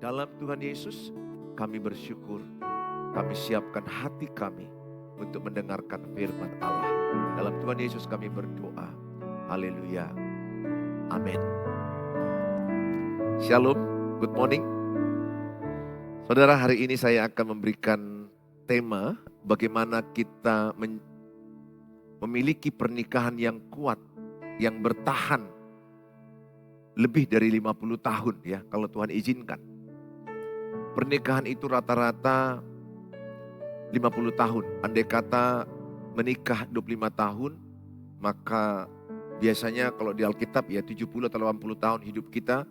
Dalam Tuhan Yesus, kami bersyukur. Kami siapkan hati kami untuk mendengarkan firman Allah. Dalam Tuhan Yesus kami berdoa. Haleluya. Amin. Shalom, good morning. Saudara, hari ini saya akan memberikan tema bagaimana kita memiliki pernikahan yang kuat, yang bertahan lebih dari 50 tahun ya, kalau Tuhan izinkan. Pernikahan itu rata-rata 50 tahun. Andai kata menikah 25 tahun, maka biasanya kalau di Alkitab ya 70 atau 80 tahun hidup kita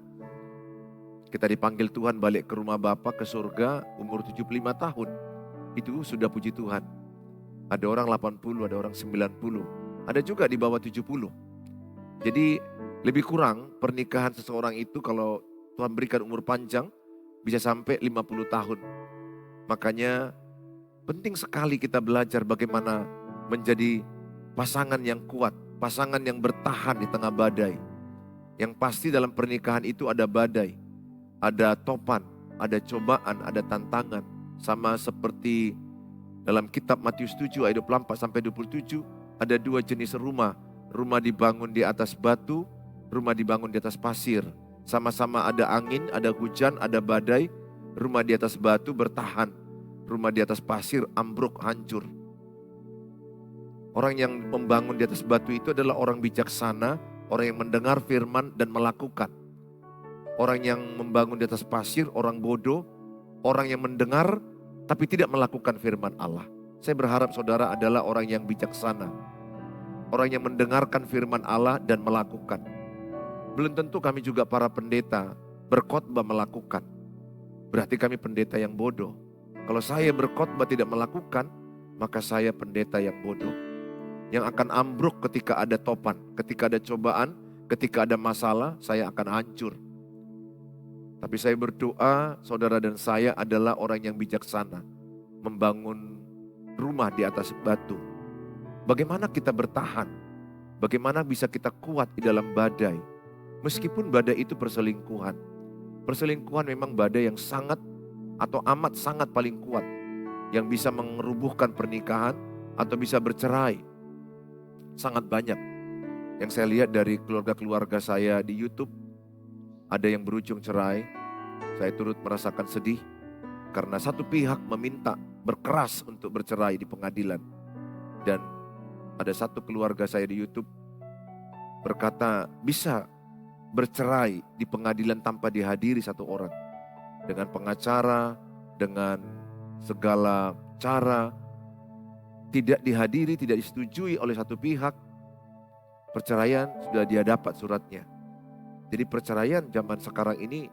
dipanggil Tuhan balik ke rumah Bapa, ke surga umur 75 tahun. Itu sudah puji Tuhan. Ada orang 80, ada orang 90. Ada juga di bawah 70. Jadi lebih kurang pernikahan seseorang itu kalau Tuhan berikan umur panjang bisa sampai 50 tahun. Makanya penting sekali kita belajar bagaimana menjadi pasangan yang kuat, pasangan yang bertahan di tengah badai. Yang pasti dalam pernikahan itu ada badai, ada topan, ada cobaan, ada tantangan. Sama seperti dalam kitab Matius 7 ayat 24-27, ada dua jenis rumah. Rumah dibangun di atas batu, rumah dibangun di atas pasir. Sama-sama ada angin, ada hujan, ada badai. Rumah di atas batu bertahan, rumah di atas pasir ambruk, hancur. Orang yang membangun di atas batu itu adalah orang bijaksana, orang yang mendengar firman dan melakukan. Orang yang membangun di atas pasir, orang bodoh, orang yang mendengar tapi tidak melakukan firman Allah. Saya berharap saudara adalah orang yang bijaksana. Orang yang mendengarkan firman Allah dan melakukan. Belum tentu kami juga para pendeta berkhotbah melakukan. Berarti kami pendeta yang bodoh. Kalau saya berkhotbah tidak melakukan, maka saya pendeta yang bodoh. Yang akan ambruk ketika ada topan, ketika ada cobaan, ketika ada masalah, saya akan hancur. Tapi saya berdoa, saudara dan saya adalah orang yang bijaksana. Membangun rumah di atas batu. Bagaimana kita bertahan? Bagaimana bisa kita kuat di dalam badai? Meskipun badai itu perselingkuhan. Perselingkuhan memang badai yang sangat atau amat sangat paling kuat. Yang bisa merubuhkan pernikahan atau bisa bercerai. Sangat banyak. Yang saya lihat dari keluarga-keluarga saya di YouTube. Ada yang berujung cerai. Saya turut merasakan sedih. Karena satu pihak meminta berkeras untuk bercerai di pengadilan. Dan ada satu keluarga saya di YouTube berkata bisa bercerai di pengadilan tanpa dihadiri satu orang. Dengan pengacara, dengan segala cara. Tidak dihadiri, tidak disetujui oleh satu pihak. Perceraian sudah dia dapat suratnya. Jadi perceraian zaman sekarang ini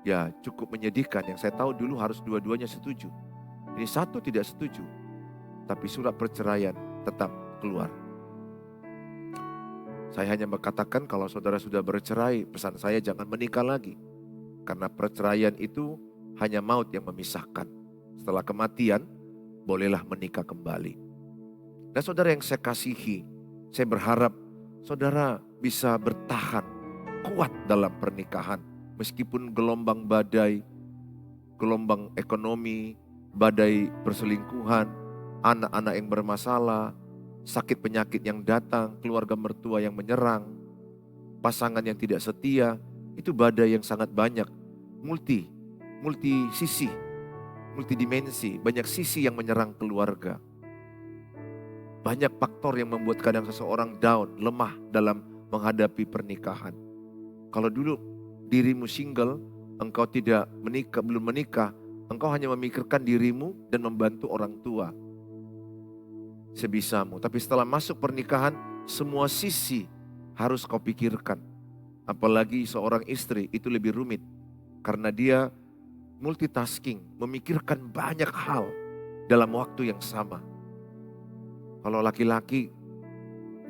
ya cukup menyedihkan. Yang saya tahu dulu harus dua-duanya setuju. Ini satu tidak setuju. Tapi surat perceraian tetap keluar. Saya hanya mengatakan kalau saudara sudah bercerai, pesan saya jangan menikah lagi. Karena perceraian itu hanya maut yang memisahkan. Setelah kematian, bolehlah menikah kembali. Dan saudara yang saya kasihi, saya berharap saudara bisa bertahan kuat dalam pernikahan. Meskipun gelombang badai, gelombang ekonomi, badai perselingkuhan, anak-anak yang bermasalah, sakit penyakit yang datang, keluarga mertua yang menyerang, pasangan yang tidak setia, itu badai yang sangat banyak. Multi sisi, multidimensi, banyak sisi yang menyerang keluarga. Banyak faktor yang membuat kadang seseorang down, lemah dalam menghadapi pernikahan. Kalau dulu dirimu single, engkau tidak menikah, belum menikah, engkau hanya memikirkan dirimu dan membantu orang tua sebisamu. Tapi setelah masuk pernikahan, semua sisi harus kau pikirkan. Apalagi seorang istri itu lebih rumit. Karena dia multitasking, memikirkan banyak hal dalam waktu yang sama. Kalau laki-laki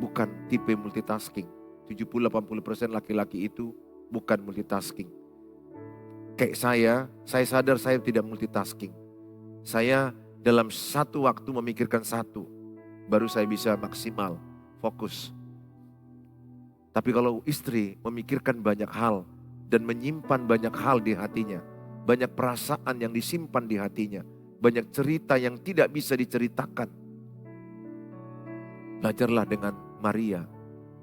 bukan tipe multitasking. 70-80% laki-laki itu bukan multitasking. Kayak saya sadar saya tidak multitasking. Saya dalam satu waktu memikirkan satu, baru saya bisa maksimal, fokus. Tapi kalau istri memikirkan banyak hal, dan menyimpan banyak hal di hatinya. Banyak perasaan yang disimpan di hatinya. Banyak cerita yang tidak bisa diceritakan. Belajarlah dengan Maria.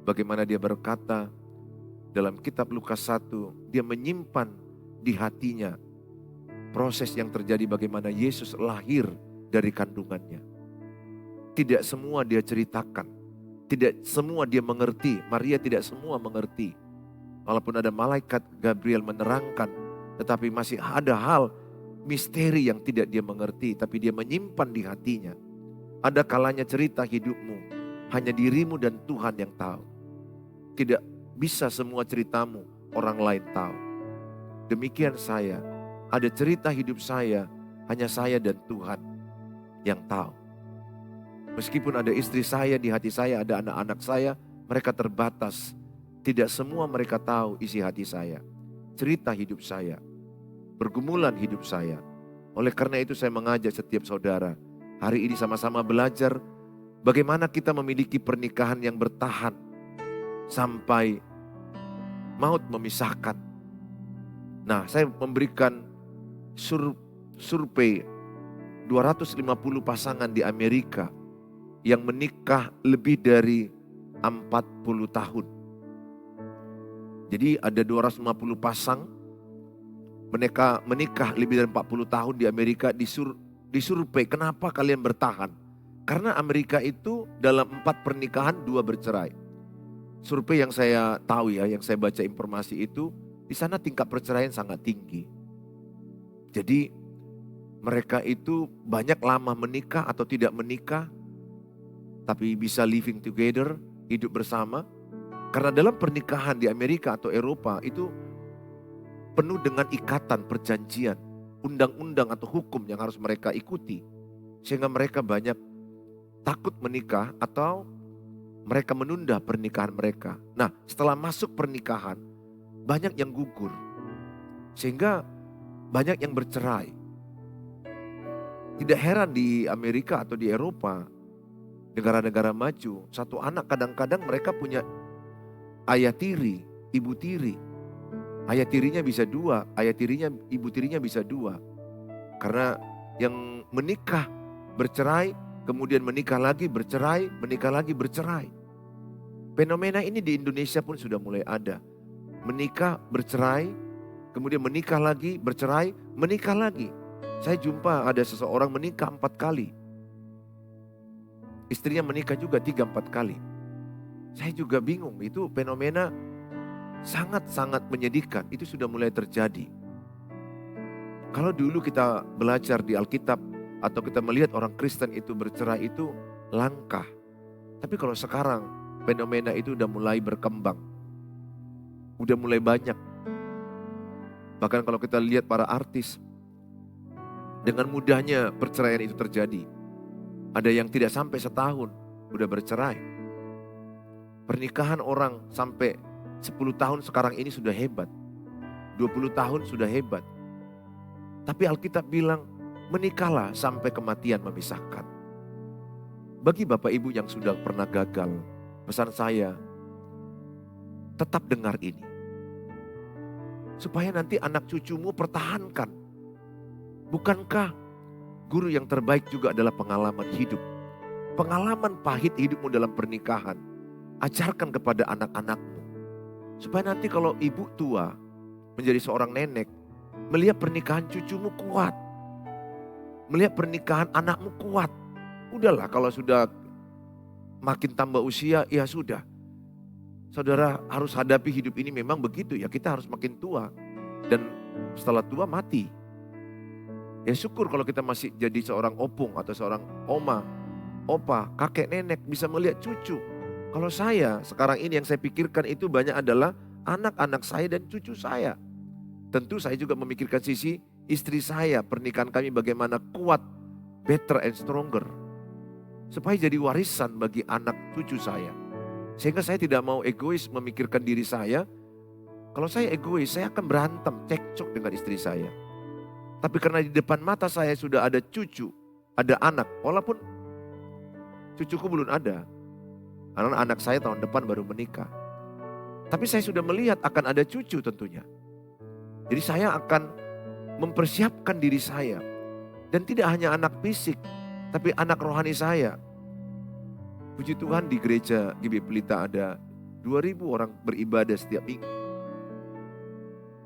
Bagaimana dia berkata dalam kitab Lukas 1. Dia menyimpan di hatinya proses yang terjadi bagaimana Yesus lahir dari kandungannya. Tidak semua dia ceritakan. Tidak semua dia mengerti. Maria tidak semua mengerti. Walaupun ada malaikat Gabriel menerangkan. Tetapi masih ada hal misteri yang tidak dia mengerti. Tapi dia menyimpan di hatinya. Ada kalanya cerita hidupmu hanya dirimu dan Tuhan yang tahu. Tidak bisa semua ceritamu orang lain tahu. Demikian saya. Ada cerita hidup saya hanya saya dan Tuhan yang tahu. Meskipun ada istri saya di hati saya, ada anak-anak saya, mereka terbatas. Tidak semua mereka tahu isi hati saya. Cerita hidup saya. Pergumulan hidup saya. Oleh karena itu saya mengajak setiap saudara. Hari ini sama-sama belajar bagaimana kita memiliki pernikahan yang bertahan. Sampai maut memisahkan. Nah, saya memberikan survei 250 pasangan di Amerika yang menikah lebih dari 40 tahun. Jadi ada 250 pasang menikah lebih dari 40 tahun di Amerika. Disurvei, kenapa kalian bertahan? Karena Amerika itu dalam 4 pernikahan 2 bercerai. Survei yang saya tahu ya, yang saya baca informasi itu, di sana tingkat perceraian sangat tinggi. Jadi mereka itu banyak lama menikah atau tidak menikah, tapi bisa living together, hidup bersama. Karena dalam pernikahan di Amerika atau Eropa itu penuh dengan ikatan, perjanjian, undang-undang atau hukum yang harus mereka ikuti. Sehingga mereka banyak takut menikah atau mereka menunda pernikahan mereka. Nah, setelah masuk pernikahan, banyak yang gugur. Sehingga banyak yang bercerai. Tidak heran di Amerika atau di Eropa, negara-negara maju, satu anak kadang-kadang mereka punya ayah tiri, ibu tiri. Ayah tirinya bisa 2, ayah tirinya, ibu tirinya bisa 2. Karena yang menikah, bercerai, kemudian menikah lagi, bercerai, menikah lagi, bercerai. Fenomena ini di Indonesia pun sudah mulai ada. Menikah, bercerai, kemudian menikah lagi, bercerai, menikah lagi. Saya jumpa ada seseorang menikah 4 kali. Istrinya menikah juga 3-4 kali. Saya juga bingung, itu fenomena sangat-sangat menyedihkan. Itu sudah mulai terjadi. Kalau dulu kita belajar di Alkitab atau kita melihat orang Kristen itu bercerai itu langka. Tapi kalau sekarang fenomena itu udah mulai berkembang. Udah mulai banyak. Bahkan kalau kita lihat para artis, dengan mudahnya perceraian itu terjadi. Ada yang tidak sampai setahun, udah bercerai. Pernikahan orang sampai 10 tahun sekarang ini sudah hebat. 20 tahun sudah hebat. Tapi Alkitab bilang, menikahlah sampai kematian memisahkan. Bagi Bapak Ibu yang sudah pernah gagal, pesan saya, tetap dengar ini. Supaya nanti anak cucumu pertahankan. Bukankah guru yang terbaik juga adalah pengalaman hidup? Pengalaman pahit hidupmu dalam pernikahan. Ajarkan kepada anak-anakmu. Supaya nanti kalau ibu tua menjadi seorang nenek, melihat pernikahan cucumu kuat. Melihat pernikahan anakmu kuat. Udahlah kalau sudah makin tambah usia, ya sudah. Saudara harus hadapi hidup ini memang begitu ya, kita harus makin tua. Dan setelah tua mati. Ya syukur kalau kita masih jadi seorang opung atau seorang oma, opa, kakek nenek bisa melihat cucu. Kalau saya sekarang ini yang saya pikirkan itu banyak adalah anak-anak saya dan cucu saya. Tentu saya juga memikirkan sisi istri saya, pernikahan kami bagaimana kuat, better and stronger. Supaya jadi warisan bagi anak cucu saya. Sehingga saya tidak mau egois memikirkan diri saya. Kalau saya egois, saya akan berantem, cekcok dengan istri saya. Tapi karena di depan mata saya sudah ada cucu, ada anak. Walaupun cucuku belum ada. Karena anak saya tahun depan baru menikah. Tapi saya sudah melihat akan ada cucu tentunya. Jadi saya akan mempersiapkan diri saya. Dan tidak hanya anak fisik, tapi anak rohani saya. Puji Tuhan di gereja GB Pelita ada 2.000 orang beribadah setiap minggu.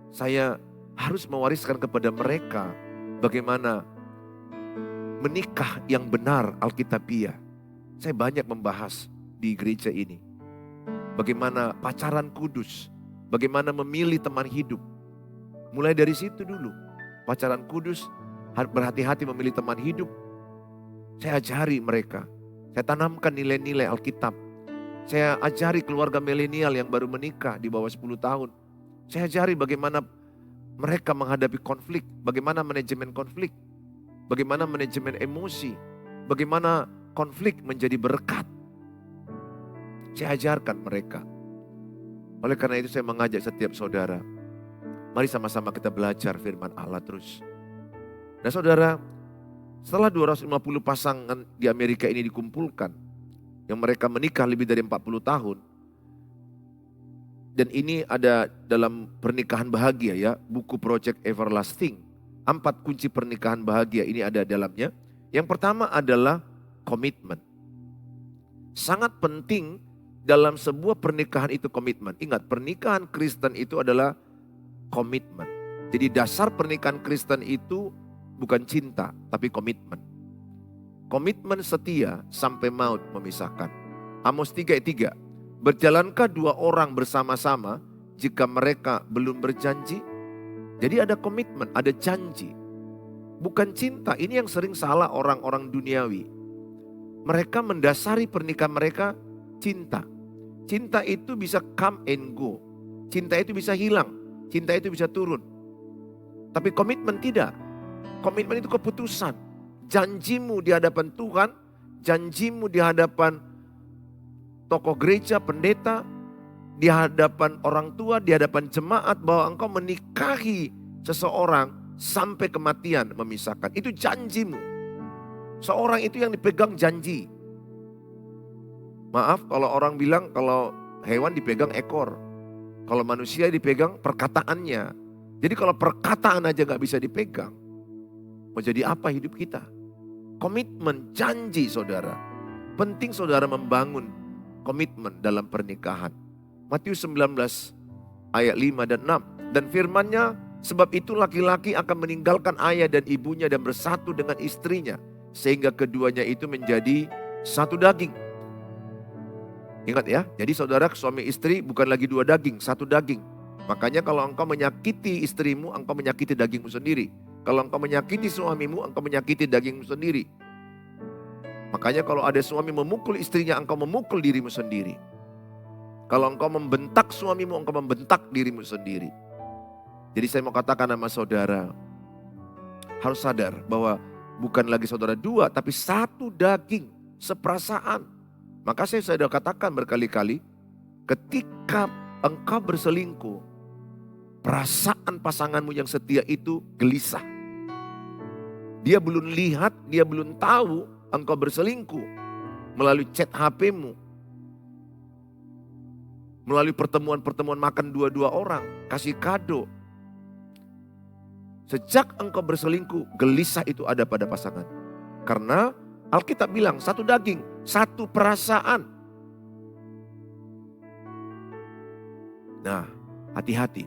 Saya harus mewariskan kepada mereka bagaimana menikah yang benar Alkitabiah. Saya banyak membahas di gereja ini. Bagaimana pacaran kudus, bagaimana memilih teman hidup. Mulai dari situ dulu. Pacaran kudus, berhati-hati memilih teman hidup. Saya ajari mereka. Saya tanamkan nilai-nilai Alkitab. Saya ajari keluarga milenial yang baru menikah di bawah 10 tahun. Saya ajari bagaimana mereka menghadapi konflik, bagaimana manajemen konflik, bagaimana manajemen emosi, bagaimana konflik menjadi berkat. Saya ajarkan mereka. Oleh karena itu saya mengajak setiap saudara, mari sama-sama kita belajar firman Allah terus. Nah saudara, setelah 250 pasangan di Amerika ini dikumpulkan, yang mereka menikah lebih dari 40 tahun, dan ini ada dalam pernikahan bahagia ya, buku Project Everlasting. 4 kunci pernikahan bahagia ini ada dalamnya. Yang pertama adalah komitmen. Sangat penting dalam sebuah pernikahan itu komitmen. Ingat, pernikahan Kristen itu adalah komitmen. Jadi dasar pernikahan Kristen itu bukan cinta, tapi komitmen. Komitmen setia sampai maut memisahkan. Amos 3:3. Berjalankah 2 orang bersama-sama jika mereka belum berjanji? Jadi ada komitmen, ada janji. Bukan cinta, ini yang sering salah orang-orang duniawi. Mereka mendasari pernikahan mereka cinta. Cinta itu bisa come and go. Cinta itu bisa hilang. Cinta itu bisa turun. Tapi komitmen tidak. Komitmen itu keputusan. Janjimu di hadapan Tuhan, janjimu di hadapan tokoh gereja, pendeta, di hadapan orang tua, di hadapan jemaat bahwa engkau menikahi seseorang sampai kematian memisahkan. Itu janjimu. Seorang itu yang dipegang janji. Maaf kalau orang bilang kalau hewan dipegang ekor. Kalau manusia dipegang perkataannya. Jadi kalau perkataan aja gak bisa dipegang, mau jadi apa hidup kita? Komitmen, janji saudara. Penting saudara membangun komitmen dalam pernikahan. Matius 19 ayat 5 dan 6. Dan firman-Nya, sebab itu laki-laki akan meninggalkan ayah dan ibunya dan bersatu dengan istrinya. Sehingga keduanya itu menjadi satu daging. Ingat ya, jadi saudara suami istri bukan lagi 2 daging, 1 daging. Makanya kalau engkau menyakiti istrimu, engkau menyakiti dagingmu sendiri. Kalau engkau menyakiti suamimu, engkau menyakiti dagingmu sendiri. Makanya kalau ada suami memukul istrinya, engkau memukul dirimu sendiri. Kalau engkau membentak suamimu, engkau membentak dirimu sendiri. Jadi saya mau katakan sama saudara, harus sadar bahwa bukan lagi saudara 2, tapi 1 daging, seperasaan. Maka saya sudah katakan berkali-kali, ketika engkau berselingkuh, perasaan pasanganmu yang setia itu gelisah. Dia belum lihat, dia belum tahu engkau berselingkuh. Melalui chat HP-mu. Melalui pertemuan-pertemuan makan 2 orang, kasih kado. Sejak engkau berselingkuh, gelisah itu ada pada pasangan. Karena Alkitab bilang 1 daging, 1 perasaan. Nah, hati-hati.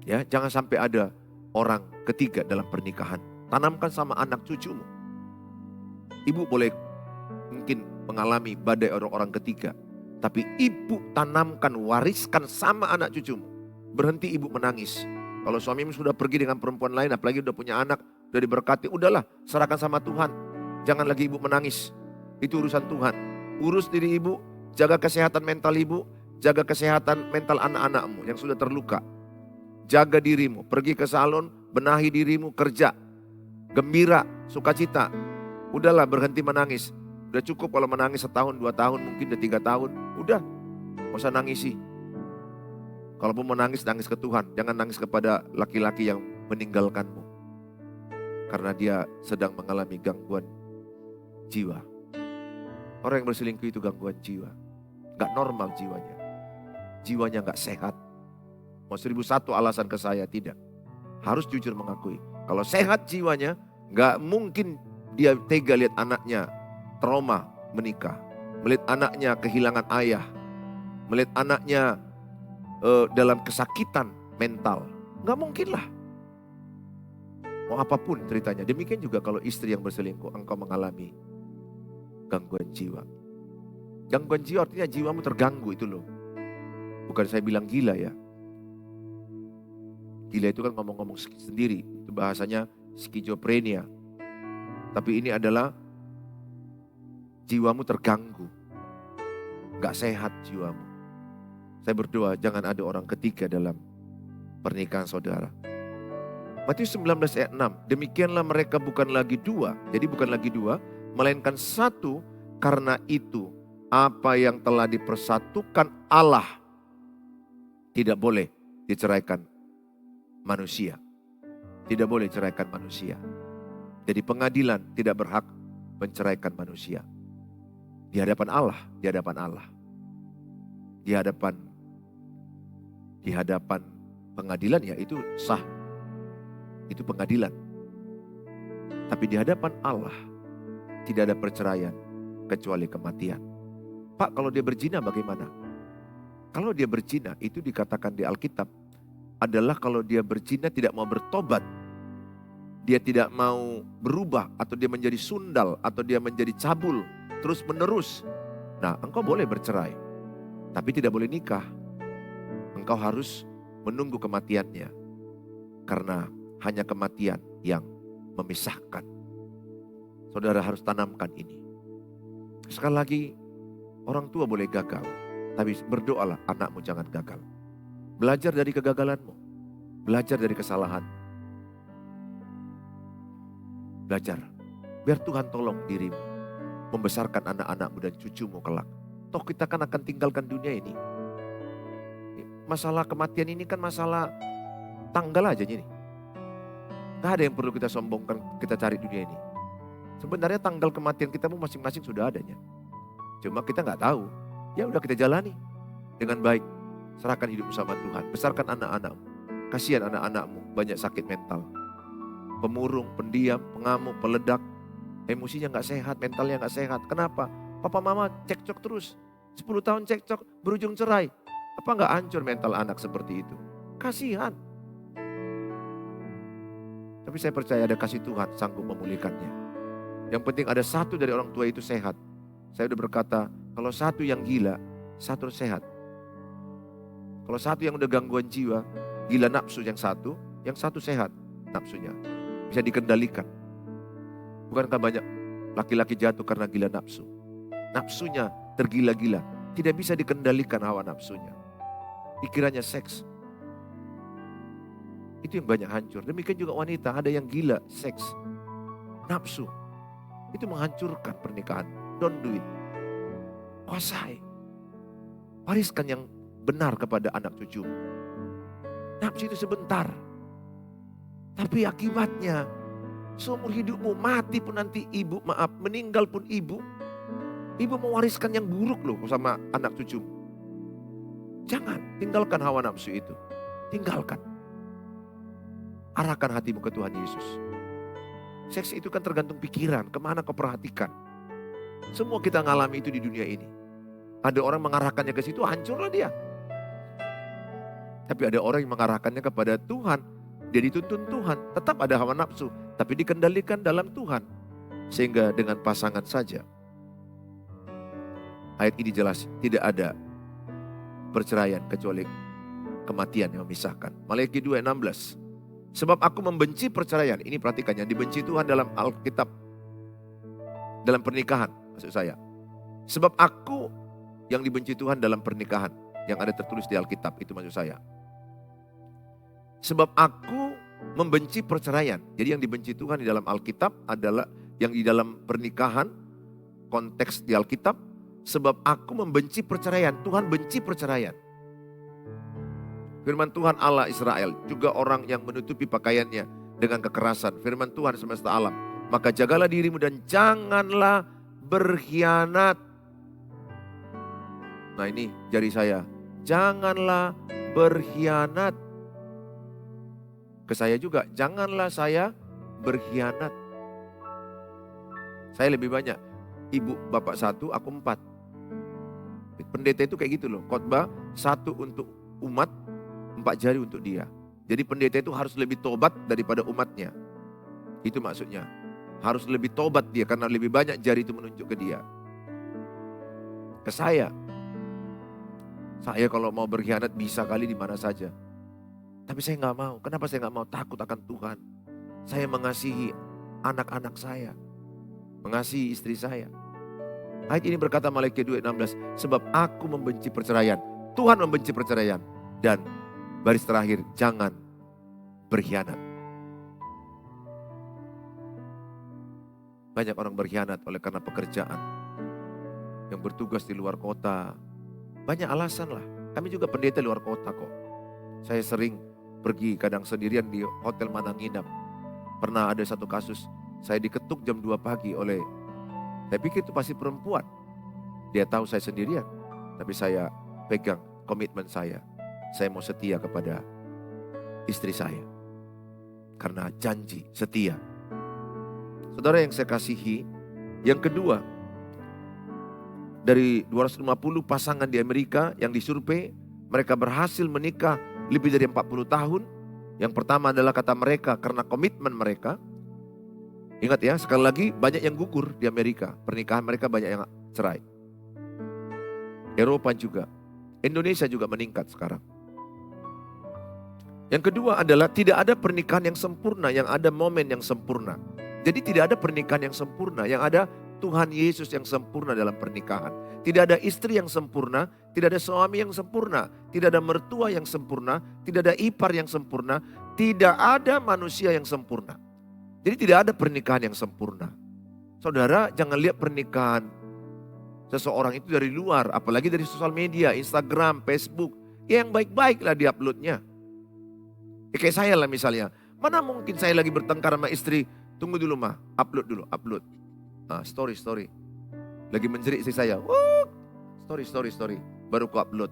Ya, jangan sampai ada orang ketiga dalam pernikahan. Tanamkan sama anak cucumu. Ibu boleh mungkin mengalami badai orang ketiga. Tapi ibu tanamkan, wariskan sama anak cucumu. Berhenti ibu menangis. Kalau suamimu sudah pergi dengan perempuan lain, apalagi udah punya anak, udah diberkati, udahlah serahkan sama Tuhan. Jangan lagi ibu menangis. Itu urusan Tuhan. Urus diri ibu, jaga kesehatan mental ibu, jaga kesehatan mental anak-anakmu yang sudah terluka. Jaga dirimu, pergi ke salon, benahi dirimu, kerja. Gembira, sukacita. Udahlah berhenti menangis. Udah cukup kalau menangis 1 tahun, 2 tahun, mungkin udah 3 tahun. Udah, gak usah nangisi. Kalaupun menangis, nangis ke Tuhan. Jangan nangis kepada laki-laki yang meninggalkanmu. Karena dia sedang mengalami gangguan jiwa. Orang yang berselingkuh itu gangguan jiwa. Gak normal jiwanya. Jiwanya gak sehat. Mau 1001 alasan ke saya, tidak. harus jujur mengakui. Kalau sehat jiwanya, gak mungkin dia tega lihat anaknya trauma menikah. Melihat anaknya kehilangan ayah. Melihat anaknya dalam kesakitan mental. Gak mungkin lah. Mau apapun ceritanya. Demikian juga kalau istri yang berselingkuh, engkau mengalami gangguan jiwa. Gangguan jiwa artinya jiwamu terganggu itu loh. Bukan saya bilang gila ya. Gila itu kan ngomong-ngomong sendiri. Itu bahasanya skizofrenia. Tapi ini adalah jiwamu terganggu. Gak sehat jiwamu. Saya berdoa jangan ada orang ketiga dalam pernikahan saudara. Matius 19 ayat 6. Demikianlah mereka bukan lagi dua. Jadi bukan lagi dua. Melainkan satu. Karena itu apa yang telah dipersatukan Allah tidak boleh diceraikan manusia. Tidak boleh ceraikan manusia. Jadi pengadilan tidak berhak menceraikan manusia. Di hadapan Allah, di hadapan Allah. Di hadapan pengadilan ya itu sah. Itu pengadilan. Tapi di hadapan Allah tidak ada perceraian kecuali kematian. Pak, kalau dia berzina bagaimana? Kalau dia berzina itu dikatakan di Alkitab adalah kalau dia berzina tidak mau bertobat. Dia tidak mau berubah atau dia menjadi sundal atau dia menjadi cabul terus menerus. Nah, engkau boleh bercerai tapi tidak boleh nikah. Engkau harus menunggu kematiannya karena hanya kematian yang memisahkan. Saudara harus tanamkan ini. Sekali lagi, orang tua boleh gagal, tapi berdoalah anakmu jangan gagal. Belajar dari kegagalanmu, belajar dari kesalahan. Belajar, biar Tuhan tolong dirimu, membesarkan anak-anakmu dan cucumu kelak. Toh kita kan akan tinggalkan dunia ini. Masalah kematian ini kan masalah tanggal aja ini. Gak ada yang perlu kita sombongkan, kita cari dunia ini. Sebenarnya tanggal kematian kita masing-masing sudah adanya. Cuma kita gak tahu. Ya udah kita jalani dengan baik. Serahkan hidupmu sama Tuhan. Besarkan anak-anakmu. Kasihan anak-anakmu banyak sakit mental. Pemurung, pendiam, pengamuk, peledak. Emosinya gak sehat, mentalnya gak sehat. Kenapa? Papa mama cekcok terus. 10 tahun cekcok, berujung cerai. Apa gak hancur mental anak seperti itu? Kasihan. Tapi saya percaya ada kasih Tuhan sanggup memulihkannya. Yang penting ada satu dari orang tua itu sehat. Saya udah berkata, kalau satu yang gila, satu sehat. Kalau satu yang udah gangguan jiwa, gila nafsu yang satu sehat nafsunya. Bisa dikendalikan. Bukankah banyak laki-laki jatuh karena gila nafsu? Nafsunya tergila-gila. Tidak bisa dikendalikan hawa nafsunya. Pikirannya seks. Itu yang banyak hancur. Demikian juga wanita, ada yang gila seks. Nafsu. Itu menghancurkan pernikahan. Don't do it. Kuasai. Wariskan yang benar kepada anak cucu. Nafsu itu sebentar. Tapi akibatnya seumur hidupmu mati pun nanti meninggal pun ibu mewariskan yang buruk loh sama anak cucu. Jangan tinggalkan hawa nafsu itu. Tinggalkan. Arahkan hatimu ke Tuhan Yesus. Seks itu kan tergantung pikiran, kemana kau perhatikan. Semua kita ngalami itu di dunia ini. Ada orang mengarahkannya ke situ, hancurlah dia. Tapi ada orang yang mengarahkannya kepada Tuhan. Dia dituntun Tuhan, tetap ada hawa nafsu, tapi dikendalikan dalam Tuhan. Sehingga dengan pasangan saja. Ayat ini jelas, tidak ada perceraian kecuali kematian yang memisahkan. Maleakhi 2:16. Sebab aku membenci perceraian. Ini perhatikan, yang dibenci Tuhan dalam Alkitab. Dalam pernikahan, maksud saya. Sebab aku yang dibenci Tuhan dalam pernikahan. Yang ada tertulis di Alkitab, itu maksud saya. Sebab aku membenci perceraian. Jadi yang dibenci Tuhan di dalam Alkitab adalah yang di dalam pernikahan. Konteks di Alkitab. Sebab aku membenci perceraian. Tuhan benci perceraian. Firman Tuhan Allah Israel, juga orang yang menutupi pakaiannya dengan kekerasan. Firman Tuhan semesta alam, maka jagalah dirimu dan janganlah berkhianat. Nah ini jari saya, janganlah berkhianat. ke saya juga, janganlah saya berkhianat. Saya lebih banyak, ibu bapak 1, aku 4. Pendeta itu kayak gitu loh, khotbah 1 untuk umat, 4 jari untuk dia. Jadi pendeta itu harus lebih tobat daripada umatnya. Itu maksudnya. Harus lebih tobat dia karena lebih banyak jari itu menunjuk ke dia. Ke saya. Saya kalau mau berkhianat bisa kali di mana saja. Tapi saya nggak mau. Kenapa saya nggak mau? Takut akan Tuhan. Saya mengasihi anak-anak saya. Mengasihi istri saya. Ayat ini berkata Malikiya 2:16. Sebab aku membenci perceraian. Tuhan membenci perceraian. Dan baris terakhir, jangan berkhianat. Banyak orang berkhianat oleh karena pekerjaan. Yang bertugas di luar kota. Banyak alasan lah. Kami juga pendeta luar kota kok. Saya sering pergi kadang sendirian di hotel mana nginap. Pernah ada satu kasus, saya diketuk jam 2 pagi oleh, saya pikir itu pasti perempuan. Dia tahu saya sendirian, tapi saya pegang komitmen saya. Saya mau setia kepada istri saya. Karena janji setia. Saudara yang saya kasihi, yang kedua, dari 250 pasangan di Amerika yang disurvei, mereka berhasil menikah lebih dari 40 tahun. Yang pertama adalah kata mereka karena komitmen mereka. Ingat ya, sekali lagi banyak yang gugur di Amerika. Pernikahan mereka banyak yang cerai. Eropa juga. Indonesia juga meningkat sekarang. Yang kedua adalah tidak ada pernikahan yang sempurna, yang ada momen yang sempurna. Jadi tidak ada pernikahan yang sempurna, yang ada Tuhan Yesus yang sempurna dalam pernikahan. Tidak ada istri yang sempurna, tidak ada suami yang sempurna, tidak ada mertua yang sempurna, tidak ada ipar yang sempurna, tidak ada manusia yang sempurna. Jadi tidak ada pernikahan yang sempurna. Saudara, jangan lihat pernikahan seseorang itu dari luar, apalagi dari sosial media, Instagram, Facebook. Ya yang baik-baik lah diuploadnya. Kayak saya lah misalnya, mana mungkin saya lagi bertengkar sama istri, tunggu dulu mah, upload dulu, upload. Story. Lagi menjerit istri saya, story. Baru ku upload.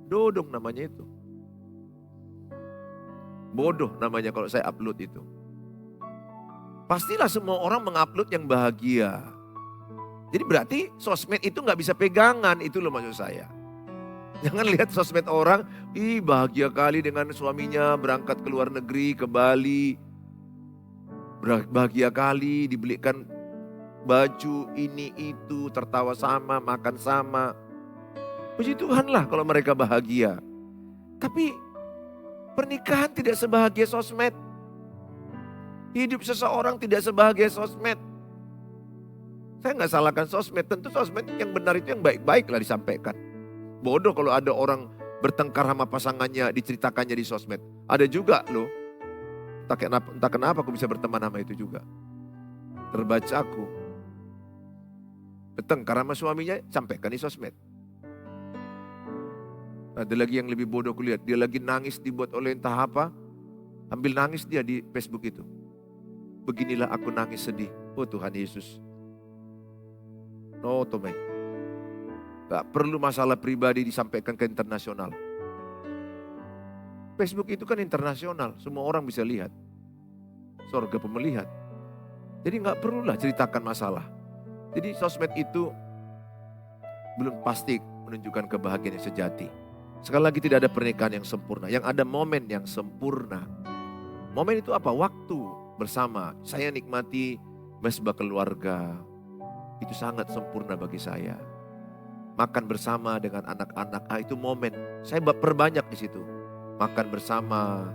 Dodong namanya itu. Bodoh namanya kalau saya upload itu. Pastilah semua orang mengupload yang bahagia. Jadi berarti sosmed itu gak bisa pegangan, itu loh maksud saya. Jangan lihat sosmed orang, bahagia kali dengan suaminya berangkat ke luar negeri, ke Bali. Bahagia kali dibelikan baju ini itu, tertawa sama, makan sama. Puji Tuhan lah kalau mereka bahagia. Tapi pernikahan tidak sebahagia sosmed. Hidup seseorang tidak sebahagia sosmed. Saya nggak salahkan sosmed, tentu sosmed yang benar itu yang baik-baik lah disampaikan. Bodoh kalau ada orang bertengkar sama pasangannya diceritakannya di sosmed. Ada juga loh. Entah kenapa aku bisa berteman sama itu juga. Terbaca aku. Bertengkar sama suaminya, sampaikan di sosmed. Ada lagi yang lebih bodoh aku lihat. Dia lagi nangis dibuat oleh entah apa. Ambil nangis dia di Facebook itu. Beginilah aku nangis sedih. Oh Tuhan Yesus. No Tomei. Gak perlu masalah pribadi disampaikan ke internasional. Facebook itu kan internasional. Semua orang bisa lihat. Sorga pemelihat. Jadi gak perlulah ceritakan masalah. Jadi sosmed itu belum pasti menunjukkan kebahagiaan yang sejati. Sekali lagi tidak ada pernikahan yang sempurna. Yang ada momen yang sempurna. Momen itu apa? Waktu bersama. Saya nikmati mesbah keluarga. Itu sangat sempurna bagi saya. Makan bersama dengan anak-anak. Itu momen. Saya perbanyak di situ. Makan bersama.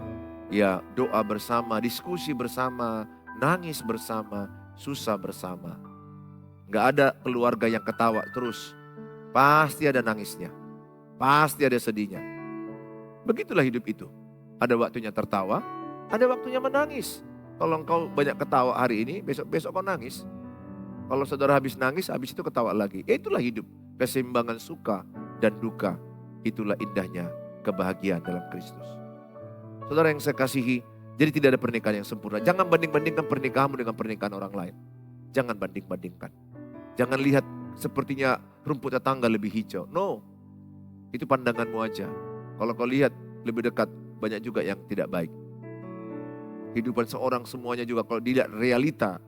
Ya doa bersama. Diskusi bersama. Nangis bersama. Susah bersama. Gak ada keluarga yang ketawa terus. Pasti ada nangisnya. Pasti ada sedihnya. Begitulah hidup itu. Ada waktunya tertawa, ada waktunya menangis. Kalau engkau banyak ketawa hari ini, besok kau nangis. Kalau saudara habis nangis, habis itu ketawa lagi. Ya itulah hidup. Keseimbangan suka dan duka. Itulah indahnya kebahagiaan dalam Kristus. Saudara yang saya kasihi, jadi tidak ada pernikahan yang sempurna. Jangan banding-bandingkan pernikahanmu dengan pernikahan orang lain. Jangan banding-bandingkan. Jangan lihat sepertinya rumput tetangga lebih hijau. No, itu pandanganmu aja. Kalau kau lihat lebih dekat, banyak juga yang tidak baik. Kehidupan seorang semuanya juga kalau dilihat realita,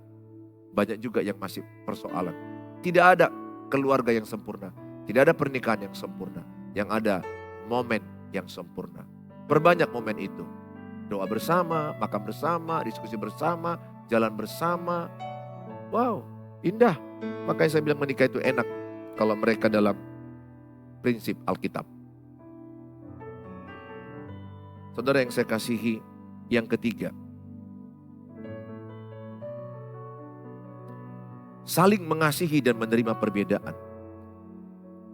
banyak juga yang masih persoalan. Tidak ada keluarga yang sempurna. Tidak ada pernikahan yang sempurna. Yang ada momen yang sempurna. Perbanyak momen itu. Doa bersama, makan bersama, diskusi bersama, jalan bersama. Wow, indah. Makanya saya bilang menikah itu enak kalau mereka dalam prinsip Alkitab. Saudara yang saya kasihi, yang ketiga, saling mengasihi dan menerima perbedaan.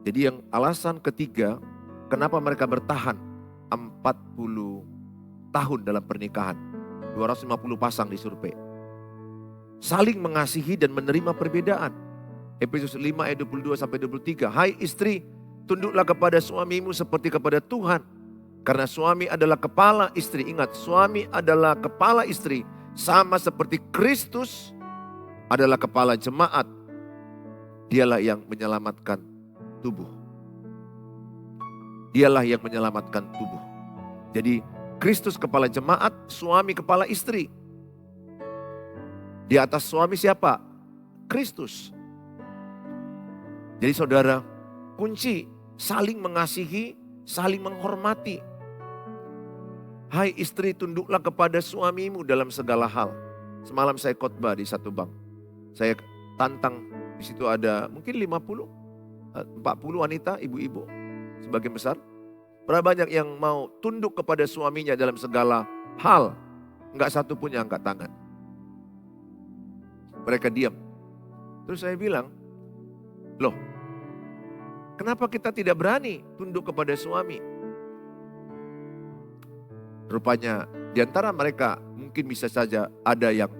Jadi yang alasan ketiga, kenapa mereka bertahan 40 tahun dalam pernikahan. 250 pasang disurvei. Saling mengasihi dan menerima perbedaan. Efesus 5 ayat 22 sampai 23. Hai istri, tunduklah kepada suamimu seperti kepada Tuhan. Karena suami adalah kepala istri. Ingat, suami adalah kepala istri. Sama seperti Kristus adalah kepala jemaat. Dialah yang menyelamatkan tubuh. Dialah yang menyelamatkan tubuh. Jadi Kristus kepala jemaat, suami kepala istri. Di atas suami siapa? Kristus. Jadi saudara, kunci saling mengasihi, saling menghormati. Hai istri, tunduklah kepada suamimu dalam segala hal. Semalam saya khotbah di satu bank. Saya tantang, di situ ada mungkin 40 wanita, ibu-ibu, sebagian besar. Berapa banyak yang mau tunduk kepada suaminya dalam segala hal. Enggak satu pun yang angkat tangan. Mereka diam. Terus saya bilang, loh, kenapa kita tidak berani tunduk kepada suami? Rupanya di antara mereka mungkin bisa saja ada yang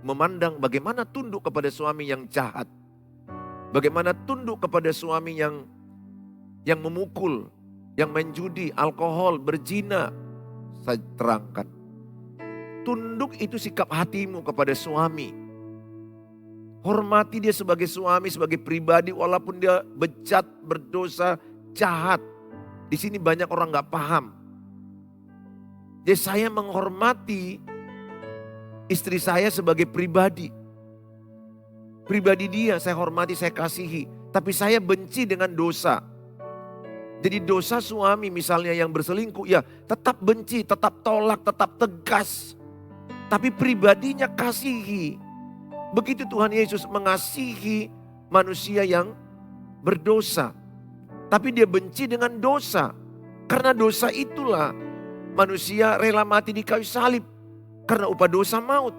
memandang bagaimana tunduk kepada suami yang jahat. Bagaimana tunduk kepada suami yang memukul, yang main judi, alkohol, berzina. Saya terangkan. Tunduk itu sikap hatimu kepada suami. Hormati dia sebagai suami, sebagai pribadi walaupun dia bejat, berdosa, jahat. Di sini banyak orang gak paham. Jadi saya menghormati istri saya sebagai pribadi. Pribadi dia saya hormati, saya kasihi. Tapi saya benci dengan dosa. Jadi dosa suami misalnya yang berselingkuh, ya tetap benci, tetap tolak, tetap tegas. Tapi pribadinya kasihi. Begitu Tuhan Yesus mengasihi manusia yang berdosa. Tapi dia benci dengan dosa. Karena dosa itulah manusia rela mati di kayu salib. Karena upah dosa maut.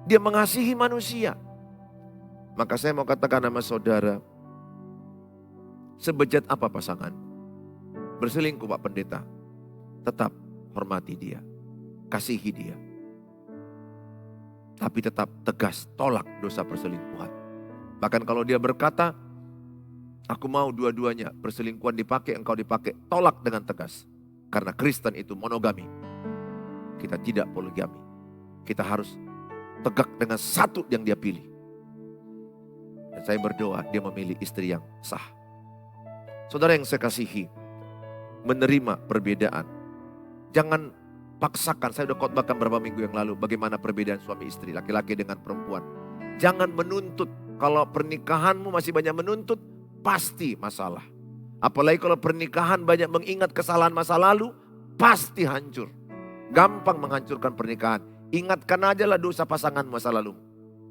Dia mengasihi manusia. Maka saya mau katakan sama saudara, sebejat apa pasangan? Berselingkuh Pak Pendeta. Tetap hormati dia. Kasihi dia. Tapi tetap tegas, tolak dosa perselingkuhan. Bahkan kalau dia berkata, aku mau dua-duanya, perselingkuhan dipakai, engkau dipakai. Tolak dengan tegas. Karena Kristen itu monogami. Kita tidak poligami. Kita harus tegak dengan satu yang dia pilih. Dan saya berdoa dia memilih istri yang sah. Saudara yang saya kasihi, menerima perbedaan. Jangan paksakan, saya sudah khotbahkan beberapa minggu yang lalu bagaimana perbedaan suami istri, laki-laki dengan perempuan. Jangan menuntut, kalau pernikahanmu masih banyak menuntut, pasti masalah. Apalagi kalau pernikahan banyak mengingat kesalahan masa lalu, pasti hancur. Gampang menghancurkan pernikahan. Ingatkan aja lah dosa pasangan masa lalu.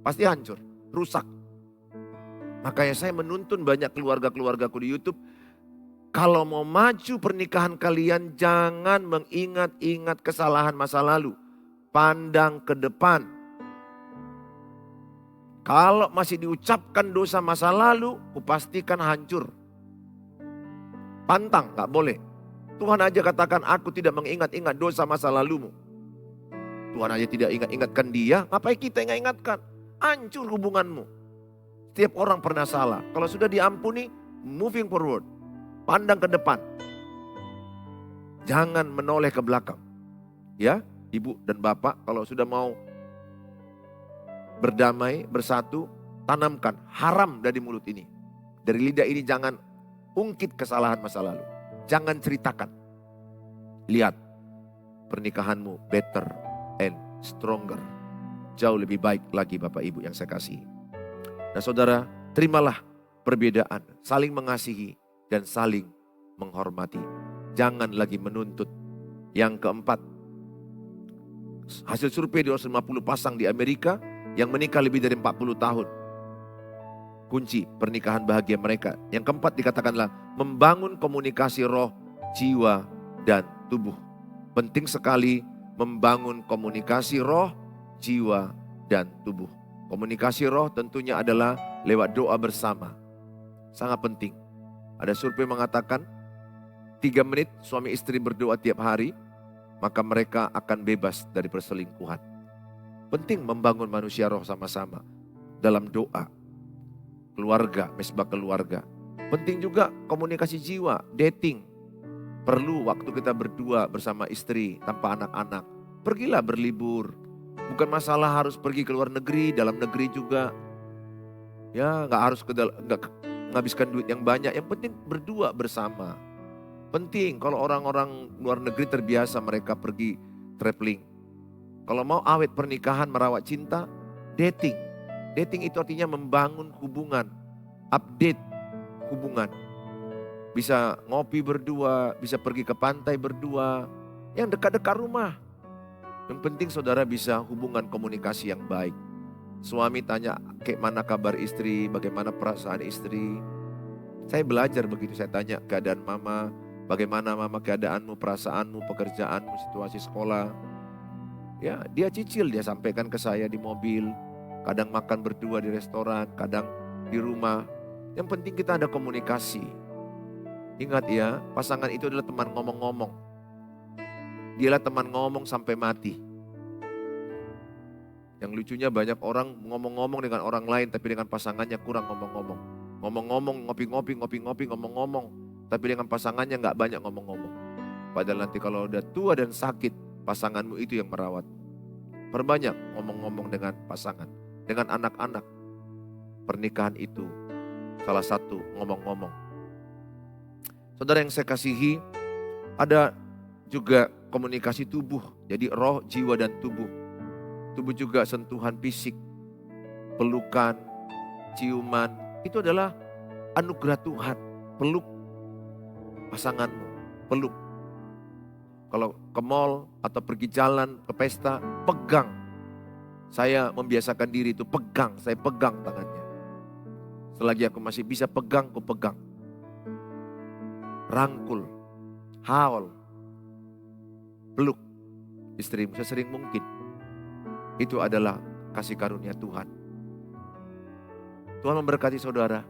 Pasti hancur, rusak. Makanya saya menuntun banyak keluarga-keluargaku di YouTube. Kalau mau maju pernikahan kalian, jangan mengingat-ingat kesalahan masa lalu. Pandang ke depan. Kalau masih diucapkan dosa masa lalu, kupastikan hancur. Pantang, gak boleh. Tuhan aja katakan, aku tidak mengingat-ingat dosa masa lalumu. Tuhan aja tidak ingat-ingatkan dia, ngapain kita ingat-ingatkan? Hancur hubunganmu. Setiap orang pernah salah. Kalau sudah diampuni, moving forward. Pandang ke depan. Jangan menoleh ke belakang. Ya, ibu dan bapak kalau sudah mau berdamai, bersatu, tanamkan haram dari mulut ini. Dari lidah ini jangan ungkit kesalahan masa lalu. Jangan ceritakan. Lihat, pernikahanmu better and stronger. Jauh lebih baik lagi Bapak Ibu yang saya kasihi. Nah saudara, terimalah perbedaan, saling mengasihi dan saling menghormati. Jangan lagi menuntut. Yang keempat, hasil survei 250 pasang di Amerika yang menikah lebih dari 40 tahun. Kunci pernikahan bahagia mereka. Yang keempat dikatakanlah membangun komunikasi roh, jiwa, dan tubuh. Penting sekali membangun komunikasi roh, jiwa, dan tubuh. Komunikasi roh tentunya adalah lewat doa bersama. Sangat penting. Ada survei mengatakan 3 menit suami istri berdoa tiap hari, maka mereka akan bebas dari perselingkuhan. Penting membangun manusia roh sama-sama dalam doa. Keluarga, mesbah keluarga. Penting juga komunikasi jiwa, dating. Perlu waktu kita berdua bersama istri tanpa anak-anak. Pergilah berlibur. Bukan masalah harus pergi ke luar negeri, dalam negeri juga. Ya, nggak harus nggak menghabiskan duit yang banyak. Yang penting berdua bersama. Penting kalau orang-orang luar negeri terbiasa mereka pergi traveling. Kalau mau awet pernikahan, merawat cinta, dating. Dating itu artinya membangun hubungan, update hubungan. Bisa ngopi berdua, bisa pergi ke pantai berdua, yang dekat-dekat rumah. Yang penting saudara bisa hubungan komunikasi yang baik. Suami tanya, kayak mana kabar istri, bagaimana perasaan istri. Saya belajar begitu, saya tanya keadaan mama, bagaimana mama keadaanmu, perasaanmu, pekerjaanmu, situasi sekolah. Ya, dia cicil, dia sampaikan ke saya di mobil. Kadang makan berdua di restoran, kadang di rumah. Yang penting kita ada komunikasi. Ingat ya, pasangan itu adalah teman ngomong-ngomong. Dialah teman ngomong sampai mati. Yang lucunya banyak orang ngomong-ngomong dengan orang lain, tapi dengan pasangannya kurang ngomong-ngomong. Ngomong-ngomong, ngopi-ngopi, ngopi-ngopi, ngomong-ngomong. Tapi dengan pasangannya gak banyak ngomong-ngomong. Padahal nanti kalau udah tua dan sakit, pasanganmu itu yang merawat. Perbanyak ngomong-ngomong dengan pasangan. Dengan anak-anak, pernikahan itu salah satu ngomong-ngomong. Saudara yang saya kasihi, ada juga komunikasi tubuh. Jadi roh, jiwa, dan tubuh. Tubuh juga sentuhan fisik, pelukan, ciuman. Itu adalah anugerah Tuhan. Peluk pasanganmu, peluk. Kalau ke mall atau pergi jalan, ke pesta, pegang. Saya membiasakan diri itu pegang, saya pegang tangannya. Selagi aku masih bisa pegang, aku pegang. Rangkul, haul, peluk istrimu sesering mungkin. Itu adalah kasih karunia Tuhan. Tuhan memberkati saudara.